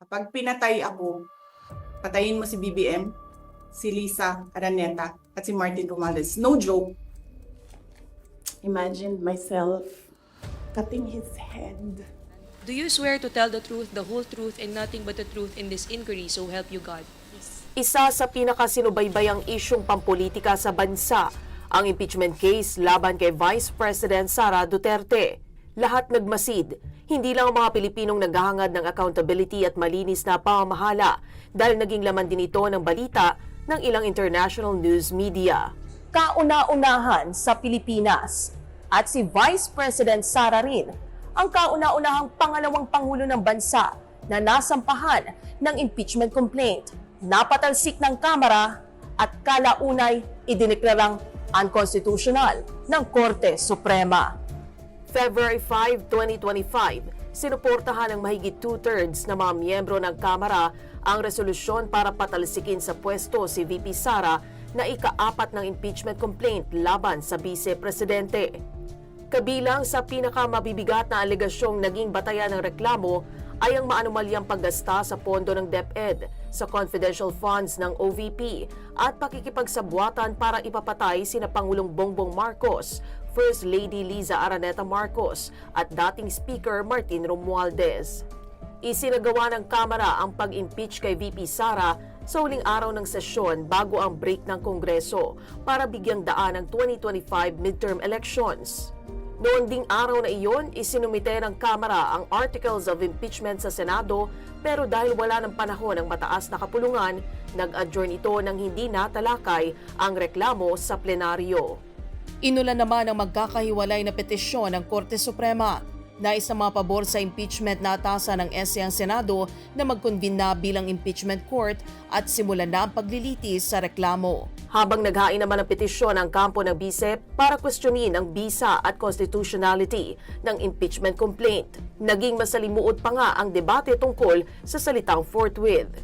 Kapag pinatay ako, patayin mo si BBM, si Lisa Araneta, at si Martin Romualdez. No joke. Imagine myself cutting his head. Do you swear to tell the truth, the whole truth, and nothing but the truth in this inquiry, so help you God? Isa sa pinakasinubaybayang isyung pampolitika sa bansa, ang impeachment case laban kay Vice President Sara Duterte. Lahat nagmasid, hindi lang ang mga Pilipinong naghahangad ng accountability at malinis na pamamahala dahil naging laman din ito ng balita ng ilang international news media. Kauna-unahan sa Pilipinas at si Vice President Sara rin ang kauna-unahang pangalawang pangulo ng bansa na nasampahan ng impeachment complaint. Napatalsik ng Kamara at kalaunay idineklarang unconstitutional ng Korte Suprema. February 5, 2025, sinuportahan ng mahigit 2/3 ng mga miyembro ng Kamara ang resolusyon para patalsikin sa pwesto si VP Sara na ika-4 ng impeachment complaint laban sa Vice-Presidente. Kabilang sa pinakamabibigat na alegasyong naging batayan ng reklamo ay ang maanumalyang paggasta sa pondo ng DepEd sa confidential funds ng OVP at pakikipagsabwatan para ipapatay sina Pangulong Bongbong Marcos, First Lady Liza Araneta Marcos at dating Speaker Martin Romualdez. Isinagawa ng Kamara ang pag-impeach kay VP Sara sa huling araw ng sesyon bago ang break ng Kongreso para bigyang daan ang 2025 midterm elections. Noon ding araw na iyon, isinumite ng Kamara ang Articles of Impeachment sa Senado pero dahil wala ng panahon ang mataas na kapulungan, nag-adjourn ito nang hindi natalakay ang reklamo sa plenaryo. Inulan naman ang magkakahiwalay na petisyon ng Korte Suprema. Nais na mga pabor sa impeachment na atasan ng SC ang Senado na mag-convene na bilang impeachment court at simulan na ang paglilitis sa reklamo. Habang naghain naman ang petisyon ang kampo ng BISEP para questionin ang bisa at constitutionality ng impeachment complaint. Naging masalimuot pa nga ang debate tungkol sa salitang forthwith.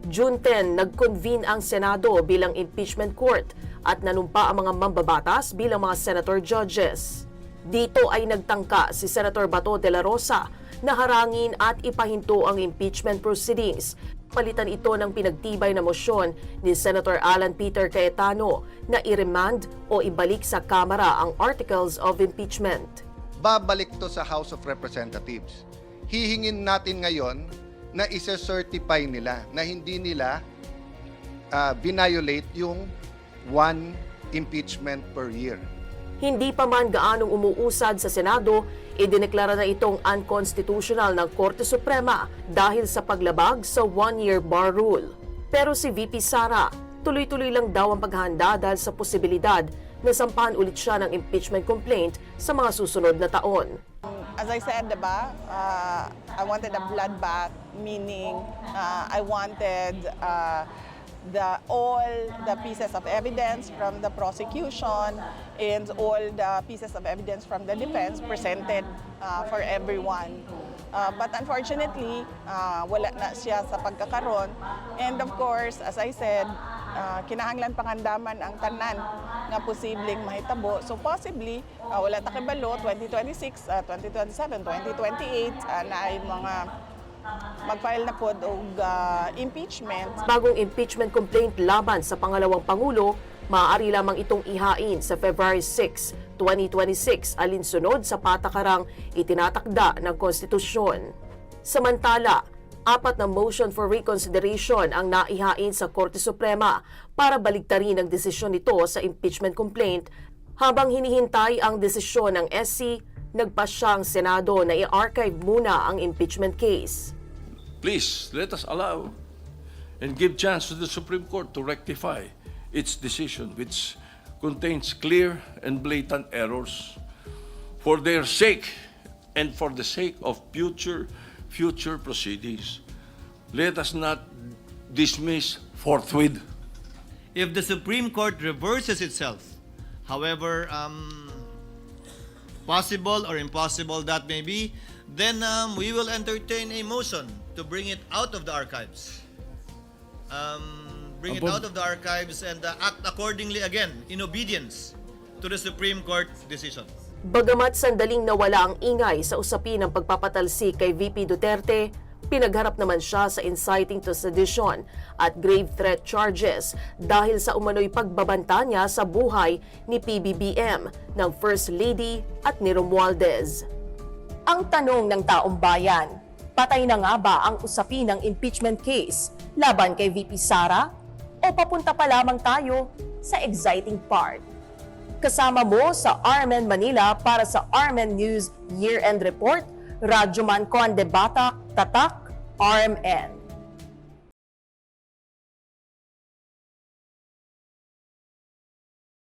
June 10, nag-convene ang Senado bilang impeachment court at nanumpa ang mga mambabatas bilang mga senator judges. Dito ay nagtangka si Senator Bato de la Rosa na harangin at ipahinto ang impeachment proceedings. Palitan ito ng pinagtibay na mosyon ni Senator Alan Peter Cayetano na i-remand o ibalik sa Kamara ang Articles of Impeachment. Babalik to sa House of Representatives. Hihingin natin ngayon na isa-certify nila na hindi nila violate yung one impeachment per year. Hindi pa man gaanong umuusad sa Senado, idineklara na itong unconstitutional ng Korte Suprema dahil sa paglabag sa one-year bar rule. Pero si VP Sara, tuloy-tuloy lang daw ang paghahanda dahil sa posibilidad na sampahan ulit siya ng impeachment complaint sa mga susunod na taon. As I said, diba, I wanted a bloodbath, meaning I wanted all the pieces of evidence from the prosecution and all the pieces of evidence from the defense presented for everyone. But unfortunately, wala na siya sa pagkakaroon. And of course, as I said, kinahanglan pangandaman ang tanan nga posibleng mahitabo. So possibly, wala ta kibalo, 2026, 2027, 2028, na ay mga mag-file na po og impeachment. Bagong impeachment complaint laban sa pangalawang Pangulo, maaari lamang itong ihain sa February 6, 2026 alinsunod sa patakarang itinatakda ng konstitusyon. Samantala, 4 na motion for reconsideration ang naihain sa Korte Suprema para baligtarin ang desisyon nito sa impeachment complaint. Habang hinihintay ang desisyon ng SC, nagpasya ang Senado na i-archive muna ang impeachment case. Please, let us allow and give chance to the Supreme Court to rectify its decision, which contains clear and blatant errors. For their sake and for the sake of future proceedings, let us not dismiss forthwith. If the Supreme Court reverses itself, however possible or impossible that may be, then we will entertain a motion to bring it out of the archives. Bring it out of the archives and act accordingly again in obedience to the Supreme Court decision. Bagamat sandaling nawala ang ingay sa usapin ng pagpapatalsik kay VP Duterte, Pinagharap naman siya sa inciting to sedition at grave threat charges dahil sa umano'y pagbabanta niya sa buhay ni PBBM, ng First Lady at ni Romualdez. Ang tanong ng taong bayan, patay na nga ba ang usapin ng impeachment case laban kay VP Sara? O papunta pa lamang tayo sa exciting part? Kasama mo sa RMN Manila para sa RMN News Year-End Report, Radyoman Conde Batak, Tatak, RMN.